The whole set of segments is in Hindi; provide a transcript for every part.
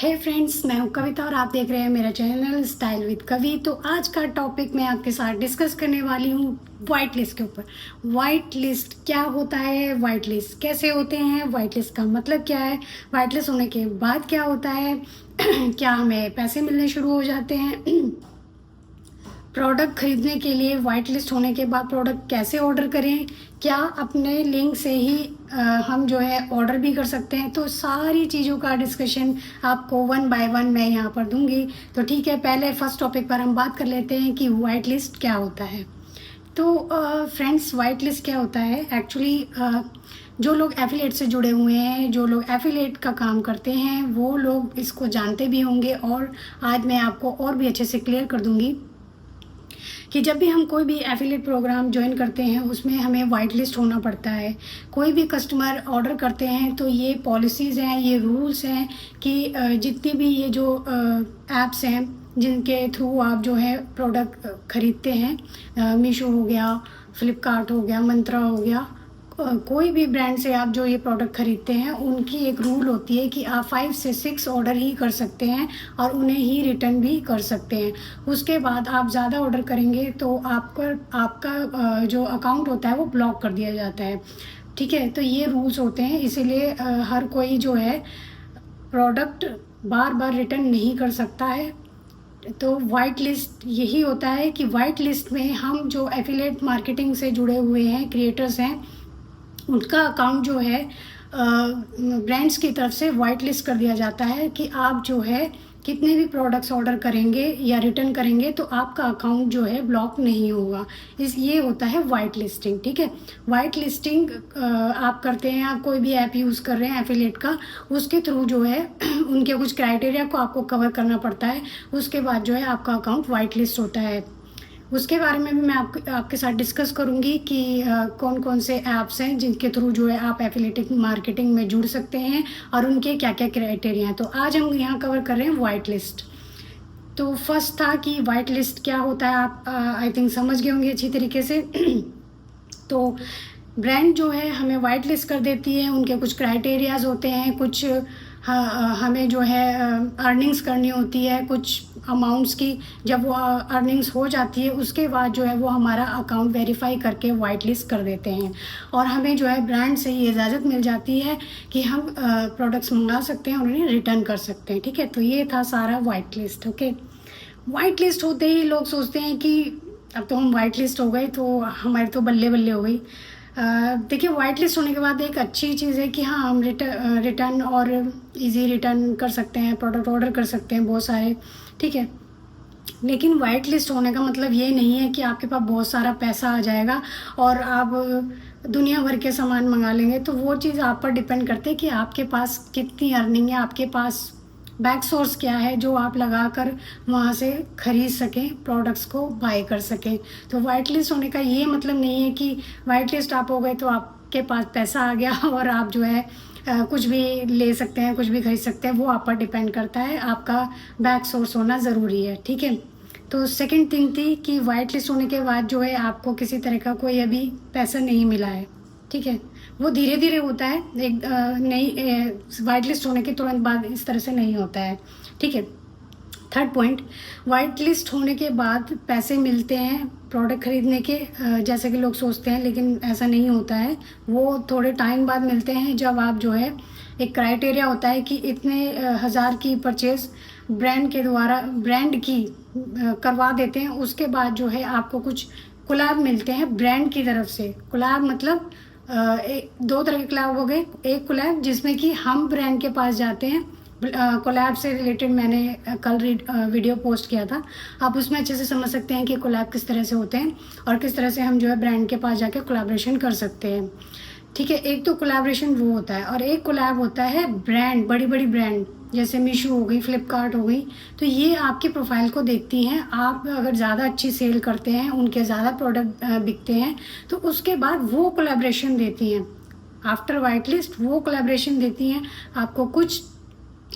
हे फ्रेंड्स, मैं हूं कविता और आप देख रहे हैं मेरा चैनल स्टाइल विद कवि। तो आज का टॉपिक मैं आपके साथ डिस्कस करने वाली हूं वाइट लिस्ट के ऊपर। वाइट लिस्ट क्या होता है, वाइट लिस्ट कैसे होते हैं, वाइट लिस्ट का मतलब क्या है, वाइट लिस्ट होने के बाद क्या होता है क्या हमें पैसे मिलने शुरू हो जाते हैं प्रोडक्ट खरीदने के लिए वाइट लिस्ट होने के बाद प्रोडक्ट कैसे ऑर्डर करें, क्या अपने लिंक से ही हम जो है ऑर्डर भी कर सकते हैं। तो सारी चीज़ों का डिस्कशन आपको वन बाय वन मैं यहाँ पर दूंगी। तो ठीक है, पहले फर्स्ट टॉपिक पर हम बात कर लेते हैं कि वाइट लिस्ट क्या होता है। तो फ्रेंड्स, वाइट लिस्ट क्या होता है एक्चुअली, जो लोग एफिलिएट से जुड़े हुए हैं, जो लोग एफिलिएट का काम करते हैं, वो लोग इसको जानते भी होंगे। और आज मैं आपको और भी अच्छे से क्लियर कर दूंगी कि जब भी हम कोई भी एफिलिएट प्रोग्राम ज्वाइन करते हैं उसमें हमें वाइट लिस्ट होना पड़ता है। कोई भी कस्टमर ऑर्डर करते हैं तो ये पॉलिसीज़ हैं, ये रूल्स हैं कि जितनी भी ये जो ऐप्स हैं जिनके थ्रू आप जो है प्रोडक्ट खरीदते हैं, मीशो हो गया, फ्लिपकार्ट हो गया, मंत्रा हो गया, कोई भी ब्रांड से आप जो ये प्रोडक्ट खरीदते हैं, उनकी एक रूल होती है कि आप 5 से 6 ऑर्डर ही कर सकते हैं और उन्हें ही रिटर्न भी कर सकते हैं। उसके बाद आप ज़्यादा ऑर्डर करेंगे तो आपका जो अकाउंट होता है वो ब्लॉक कर दिया जाता है। ठीक है, तो ये रूल्स होते हैं, इसीलिए हर कोई जो है प्रोडक्ट बार बार रिटर्न नहीं कर सकता है। तो वाइट लिस्ट यही होता है कि वाइट लिस्ट में हम जो एफिलिएट मार्केटिंग से जुड़े हुए हैं, क्रिएटर्स हैं, उनका अकाउंट जो है ब्रांड्स की तरफ से वाइट लिस्ट कर दिया जाता है कि आप जो है कितने भी प्रोडक्ट्स ऑर्डर करेंगे या रिटर्न करेंगे तो आपका अकाउंट जो है ब्लॉक नहीं होगा। ये होता है वाइट लिस्टिंग। ठीक है, वाइट लिस्टिंग आप करते हैं, आप कोई भी ऐप यूज़ कर रहे हैं एफिलिएट का, उसके थ्रू जो है उनके कुछ क्राइटेरिया को आपको कवर करना पड़ता है। उसके बाद जो है आपका अकाउंट वाइट लिस्ट होता है। उसके बारे में भी मैं आपके साथ डिस्कस करूंगी कि कौन कौन से ऐप्स हैं जिनके थ्रू जो है आप एफिलिएट मार्केटिंग में जुड़ सकते हैं और उनके क्या क्या क्राइटेरिया हैं। तो आज हम यहाँ कवर कर रहे हैं वाइट लिस्ट। तो फर्स्ट था कि वाइट लिस्ट क्या होता है, आप आई थिंक समझ गए होंगे अच्छी तरीके से। तो ब्रांड जो है हमें वाइट लिस्ट कर देती है, उनके कुछ क्राइटेरियाज होते हैं, कुछ हमें जो है अर्निंग्स करनी होती है कुछ अमाउंट्स की। जब वो अर्निंग्स हो जाती है उसके बाद जो है वो हमारा अकाउंट वेरीफाई करके वाइट लिस्ट कर देते हैं और हमें जो है ब्रांड से ये इजाज़त मिल जाती है कि हम प्रोडक्ट्स मंगा सकते हैं और उन्हें रिटर्न कर सकते हैं। ठीक है, तो ये था सारा white list. Okay, white list होते ही लोग सोचते हैं कि अब तो हम वाइट लिस्ट हो गए तो हमारी तो बल्ले बल्ले हो गई। देखिए, वाइट लिस्ट होने के बाद एक अच्छी चीज़ है कि हाँ, हम रिटर्न और इजी रिटर्न कर सकते हैं, प्रोडक्ट ऑर्डर कर सकते हैं बहुत सारे। ठीक है, लेकिन वाइट लिस्ट होने का मतलब ये नहीं है कि आपके पास बहुत सारा पैसा आ जाएगा और आप दुनिया भर के सामान मंगा लेंगे। तो वो चीज़ आप पर डिपेंड करते हैं कि आपके पास कितनी अर्निंग है, आपके पास बैक सोर्स क्या है जो आप लगा कर वहाँ से खरीद सकें, प्रोडक्ट्स को बाय कर सकें। तो वाइट लिस्ट होने का ये मतलब नहीं है कि वाइट लिस्ट आप हो गए तो आपके पास पैसा आ गया और आप जो है कुछ भी ले सकते हैं, कुछ भी खरीद सकते हैं। वो आप पर डिपेंड करता है, आपका बैक सोर्स होना ज़रूरी है। ठीक है, तो सेकंड थिंग थी कि वाइट लिस्ट होने के बाद जो है आपको किसी तरह का कोई अभी पैसा नहीं मिला है। ठीक है, वो धीरे धीरे होता है, एक नहीं वाइट लिस्ट होने के तुरंत बाद इस तरह से नहीं होता है। ठीक है, थर्ड पॉइंट, वाइट लिस्ट होने के बाद पैसे मिलते हैं प्रोडक्ट खरीदने के, जैसे कि लोग सोचते हैं, लेकिन ऐसा नहीं होता है। वो थोड़े टाइम बाद मिलते हैं जब आप जो है एक क्राइटेरिया होता है कि इतने हज़ार की परचेज ब्रांड के द्वारा ब्रांड की करवा देते हैं। उसके बाद जो है आपको कुछ कोलैब मिलते हैं ब्रांड की तरफ से। कोलैब मतलब दो तरह के कोलैब हो गए। एक कोलैब जिसमें कि हम ब्रांड के पास जाते हैं, कोलैब से रिलेटेड मैंने कल वीडियो पोस्ट किया था, आप उसमें अच्छे से समझ सकते हैं कि कोलैब किस तरह से होते हैं और किस तरह से हम जो है ब्रांड के पास जाके कोलैबोरेशन कर सकते हैं। ठीक है, एक तो कोलैबोरेशन वो होता है और एक कोलैब होता है ब्रांड, बड़ी बड़ी ब्रांड जैसे मीशो हो गई, फ्लिपकार्ट हो गई। तो ये आपकी प्रोफाइल को देखती हैं, आप अगर ज़्यादा अच्छी सेल करते हैं, उनके ज़्यादा प्रोडक्ट बिकते हैं तो उसके बाद वो कोलैबोरेशन देती हैं। आफ्टर वाइट लिस्ट वो कोलैबोरेशन देती हैं, आपको कुछ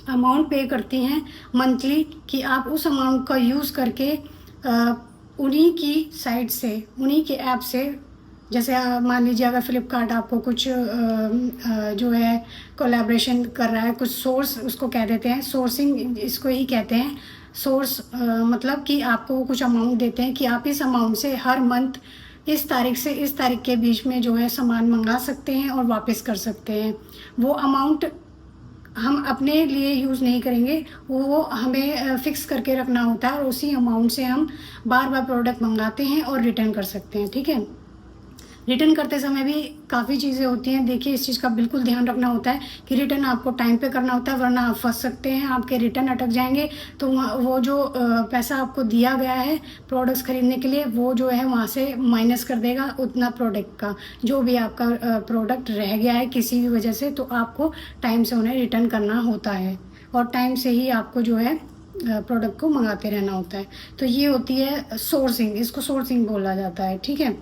अमाउंट पे करती हैं मंथली कि आप उस अमाउंट का यूज़ करके उन्हीं की साइट से, उन्हीं के ऐप से जैसे मान लीजिए अगर फ्लिपकार्ट आपको कुछ जो है कोलैबोरेशन कर रहा है, कुछ सोर्स उसको कह देते हैं, सोर्सिंग इसको ही कहते हैं। सोर्स मतलब कि आपको वो कुछ अमाउंट देते हैं कि आप इस अमाउंट से हर मंथ इस तारीख से इस तारीख के बीच में जो है सामान मंगा सकते हैं और वापस कर सकते हैं। वो अमाउंट हम अपने लिए यूज़ नहीं करेंगे, वो हमें फिक्स करके रखना होता है और उसी अमाउंट से हम बार बार प्रोडक्ट मंगाते हैं और रिटर्न कर सकते हैं। ठीक है, रिटर्न करते समय भी काफ़ी चीज़ें होती हैं। देखिए, इस चीज़ का बिल्कुल ध्यान रखना होता है कि रिटर्न आपको टाइम पे करना होता है, वरना आप फंस सकते हैं, आपके रिटर्न अटक जाएंगे। तो वो जो पैसा आपको दिया गया है प्रोडक्ट्स खरीदने के लिए, वो जो है वहाँ से माइनस कर देगा उतना प्रोडक्ट का, जो भी आपका प्रोडक्ट रह गया है किसी भी वजह से, तो आपको टाइम से उन्हें रिटर्न करना होता है और टाइम से ही आपको जो है प्रोडक्ट को मंगाते रहना होता है। तो ये होती है सोर्सिंग, इसको सोर्सिंग बोला जाता है। ठीक है,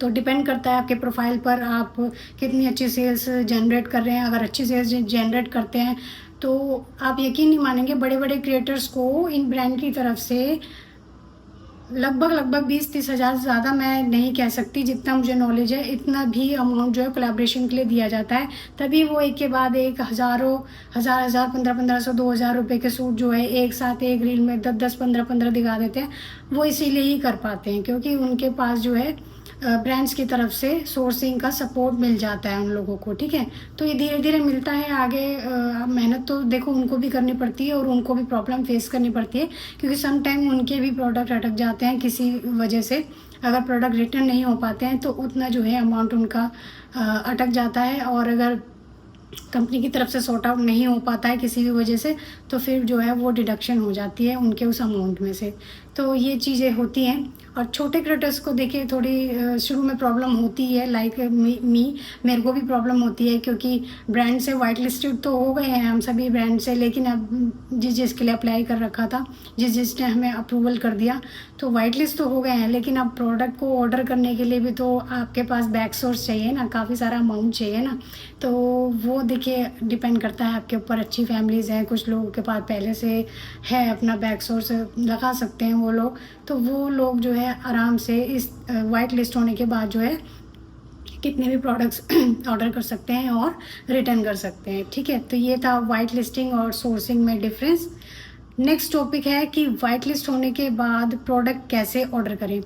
तो डिपेंड करता है आपके प्रोफाइल पर, आप कितनी अच्छी सेल्स जनरेट कर रहे हैं। अगर अच्छी सेल्स जनरेट करते हैं तो आप यकीन नहीं मानेंगे, बड़े बड़े क्रिएटर्स को इन ब्रांड की तरफ से लगभग 20-30 हज़ार, ज़्यादा मैं नहीं कह सकती, जितना मुझे नॉलेज है इतना भी अमाउंट जो है कोलैबोरेशन के लिए दिया जाता है। तभी वो एक के बाद एक हज़ारों हज़ार 1500 2000 रुपये के सूट जो है एक साथ एक रील में 10 15 दिखा देते हैं। वो इसीलिए ही कर पाते हैं क्योंकि उनके पास जो है ब्रांड्स की तरफ से सोर्सिंग का सपोर्ट मिल जाता है उन लोगों को। ठीक है, तो ये धीरे धीरे मिलता है आगे। मेहनत तो देखो उनको भी करनी पड़ती है और उनको भी प्रॉब्लम फेस करनी पड़ती है, क्योंकि सम टाइम उनके भी प्रोडक्ट अटक जाते हैं किसी वजह से। अगर प्रोडक्ट रिटर्न नहीं हो पाते हैं तो उतना जो है अमाउंट उनका अटक जाता है, और अगर कंपनी की तरफ से सॉर्ट आउट नहीं हो पाता है किसी भी वजह से, तो फिर जो है वो डिडक्शन हो जाती है उनके उस अमाउंट में से। तो ये चीज़ें होती हैं। और छोटे क्रिएटर्स को देखिए थोड़ी शुरू में प्रॉब्लम होती है, लाइक मेरे को भी प्रॉब्लम होती है, क्योंकि ब्रांड से वाइट लिस्टेड तो हो गए हैं हम सभी ब्रांड से, लेकिन अब जिसके लिए अप्लाई कर रखा था, जिसने हमें अप्रूवल कर दिया, तो वाइट लिस्ट तो हो गए हैं, लेकिन अब प्रोडक्ट को ऑर्डर करने के लिए भी तो आपके पास बैक सोर्स चाहिए ना, काफ़ी सारा अमाउंट चाहिए ना। तो वो देखिए डिपेंड करता है आपके ऊपर। अच्छी फैमिलीज़ हैं, कुछ लोगों के पास पहले से है अपना बैक सोर्स, लगा सकते हैं वो लोग, तो वो लोग जो है आराम से इस वाइट लिस्ट होने के बाद जो है कितने भी प्रोडक्ट्स ऑर्डर कर सकते हैं और रिटर्न कर सकते हैं। ठीक है, तो ये था वाइट लिस्टिंग और सोर्सिंग में डिफरेंस। नेक्स्ट टॉपिक है कि वाइट लिस्ट होने के बाद प्रोडक्ट कैसे ऑर्डर करें।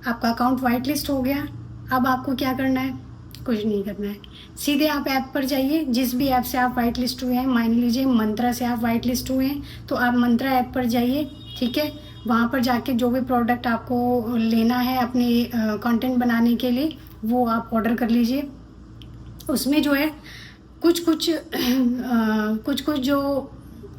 आपका अकाउंट वाइट लिस्ट हो गया, अब आपको क्या करना है? कुछ नहीं करना है, सीधे आप ऐप पर जाइए। जिस भी ऐप से आप वाइट लिस्ट हुए हैं, मान लीजिए मंत्रा से आप वाइट लिस्ट हुए हैं, तो आप मंत्रा ऐप पर जाइए। ठीक है, वहाँ पर जाके जो भी प्रोडक्ट आपको लेना है अपने कंटेंट बनाने के लिए, वो आप ऑर्डर कर लीजिए। उसमें जो है कुछ कुछ जो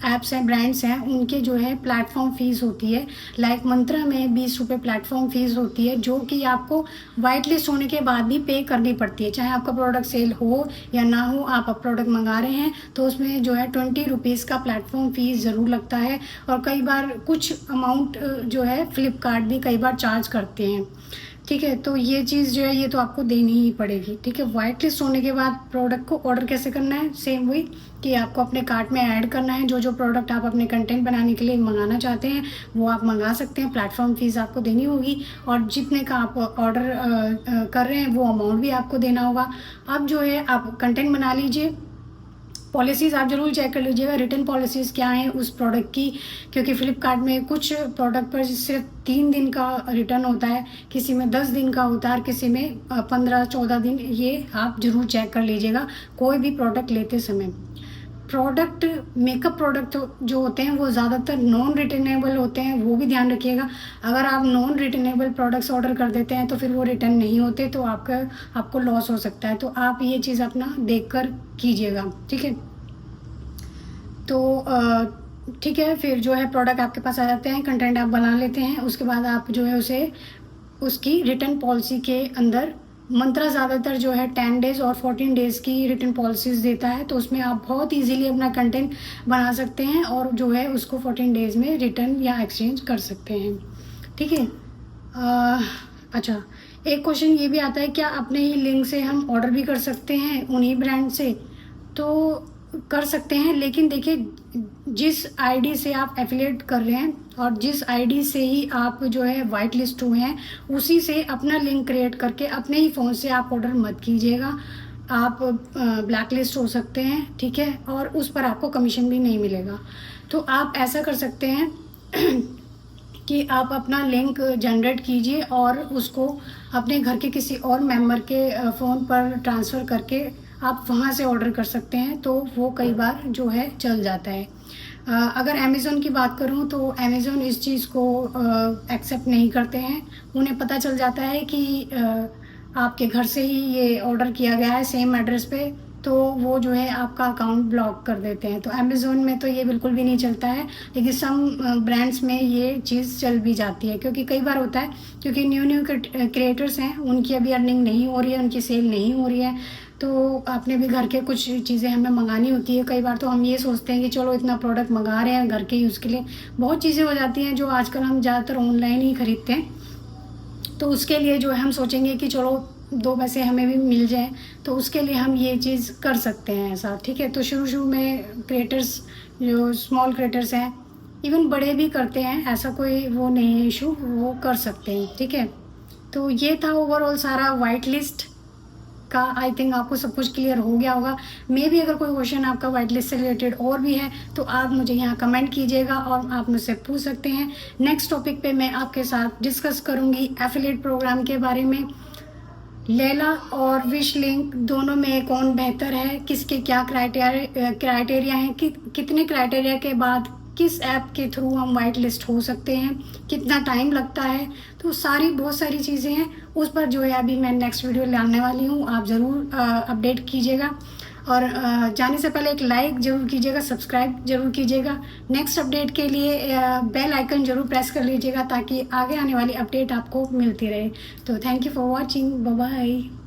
ऐप्स हैं, ब्रांड्स हैं, उनके जो है प्लेटफॉर्म फ़ीस होती है। लाइक मंत्रा में 20 रुपये प्लेटफॉर्म फ़ीस होती है, जो कि आपको वाइट लिस्ट होने के बाद भी पे करनी पड़ती है। चाहे आपका प्रोडक्ट सेल हो या ना हो, आप प्रोडक्ट मंगा रहे हैं तो उसमें जो है 20 रुपीज़ का प्लेटफॉर्म फ़ीस ज़रूर लगता है। और कई बार कुछ अमाउंट जो है फ्लिपकार्ट भी कई बार चार्ज करते हैं। ठीक है, तो ये चीज़ जो है ये तो आपको देनी ही पड़ेगी। ठीक है, वाइट लिस्ट होने के बाद प्रोडक्ट को ऑर्डर कैसे करना है? सेम वही कि आपको अपने कार्ट में ऐड करना है। जो प्रोडक्ट आप अपने कंटेंट बनाने के लिए मंगाना चाहते हैं वो आप मंगा सकते हैं। प्लेटफॉर्म फ़ीस आपको देनी होगी, और जितने का आप ऑर्डर कर रहे हैं वो अमाउंट भी आपको देना होगा। अब जो है आप कंटेंट बना लीजिए। पॉलिसीज़ आप ज़रूर चेक कर लीजिएगा, रिटर्न पॉलिसीज़ क्या हैं उस प्रोडक्ट की, क्योंकि फ्लिपकार्ट में कुछ प्रोडक्ट पर सिर्फ 3 दिन का रिटर्न होता है, किसी में 10 दिन का होता है, और किसी में 15-14 दिन। ये आप ज़रूर चेक कर लीजिएगा कोई भी प्रोडक्ट लेते समय। प्रोडक्ट मेकअप प्रोडक्ट जो होते हैं वो ज़्यादातर नॉन रिटर्नेबल होते हैं, वो भी ध्यान रखिएगा। अगर आप नॉन रिटर्नेबल प्रोडक्ट्स ऑर्डर कर देते हैं तो फिर वो रिटर्न नहीं होते, तो आपको लॉस हो सकता है। तो आप ये चीज़ अपना देखकर कीजिएगा। ठीक है, तो ठीक है, फिर जो है प्रोडक्ट आपके पास आ जाते हैं, कंटेंट आप बना लेते हैं, उसके बाद आप जो है उसे उसकी रिटर्न पॉलिसी के अंदर, मंत्रा ज़्यादातर जो है 10 डेज़ और 14 डेज़ की रिटर्न पॉलिसीज़ देता है, तो उसमें आप बहुत इजीली अपना कंटेंट बना सकते हैं और जो है उसको 14 डेज़ में रिटर्न या एक्सचेंज कर सकते हैं। ठीक है, अच्छा, एक क्वेश्चन ये भी आता है, क्या अपने ही लिंक से हम ऑर्डर भी कर सकते हैं उन्हीं ब्रांड से? तो कर सकते हैं, लेकिन देखिए जिस आईडी से आप एफिलिएट कर रहे हैं और जिस आईडी से ही आप जो है वाइट लिस्ट हुए हैं, उसी से अपना लिंक क्रिएट करके अपने ही फ़ोन से आप ऑर्डर मत कीजिएगा। आप ब्लैक लिस्ट हो सकते हैं, ठीक है, और उस पर आपको कमीशन भी नहीं मिलेगा। तो आप ऐसा कर सकते हैं कि आप अपना लिंक जनरेट कीजिए और उसको अपने घर के किसी और मेंबर के फ़ोन पर ट्रांसफ़र करके आप वहाँ से ऑर्डर कर सकते हैं, तो वो कई बार जो है चल जाता है। अगर अमेज़ोन की बात करूँ तो अमेज़ोन इस चीज़ को एक्सेप्ट नहीं करते हैं। उन्हें पता चल जाता है कि आपके घर से ही ये ऑर्डर किया गया है सेम एड्रेस पे, तो वो जो है आपका अकाउंट ब्लॉक कर देते हैं। तो अमेज़ोन में तो ये बिल्कुल भी नहीं चलता है, लेकिन सम ब्रांड्स में ये चीज़ चल भी जाती है, क्योंकि कई बार होता है क्योंकि न्यू क्रिएटर्स हैं, उनकी अभी अर्निंग नहीं हो रही है, उनकी सेल नहीं हो रही है, तो आपने भी घर के कुछ चीज़ें हमें मंगानी होती है। कई बार तो हम ये सोचते हैं कि चलो इतना प्रोडक्ट मंगा रहे हैं घर के यूज़ के लिए, बहुत चीज़ें हो जाती हैं जो आजकल हम ज़्यादातर ऑनलाइन ही खरीदते हैं। तो उसके लिए जो है हम सोचेंगे कि चलो 2 पैसे हमें भी मिल जाए, तो उसके लिए हम ये चीज़ कर सकते हैं ऐसा, ठीक है। तो शुरू में क्रिएटर्स जो स्मॉल क्रिएटर्स हैं, इवन बड़े भी करते हैं, ऐसा कोई वो नहीं है इशू, वो कर सकते हैं, ठीक है। तो ये था ओवरऑल सारा वाइट लिस्ट का। आई थिंक आपको सब कुछ क्लियर हो गया होगा। मे भी अगर कोई क्वेश्चन आपका वाइट लिस्ट से रिलेटेड और भी है तो आप मुझे यहाँ कमेंट कीजिएगा और आप मुझसे पूछ सकते हैं। नेक्स्ट टॉपिक पे मैं आपके साथ डिस्कस करूँगी एफिलिएट प्रोग्राम के बारे में। लेला और विश लिंक दोनों में कौन बेहतर है, किसके क्या क्राइटेरिया हैं, कितने क्राइटेरिया के बाद किस ऐप के थ्रू हम वाइट लिस्ट हो सकते हैं, कितना टाइम लगता है, तो बहुत सारी चीज़ें हैं। उस पर जो है अभी मैं नेक्स्ट वीडियो लाने वाली हूँ, आप ज़रूर अपडेट कीजिएगा और जाने से पहले एक लाइक ज़रूर कीजिएगा, सब्सक्राइब ज़रूर कीजिएगा। नेक्स्ट अपडेट के लिए बेल आइकन ज़रूर प्रेस कर लीजिएगा ताकि आगे आने वाली अपडेट आपको मिलती रहे। तो thank you for watching, bye bye.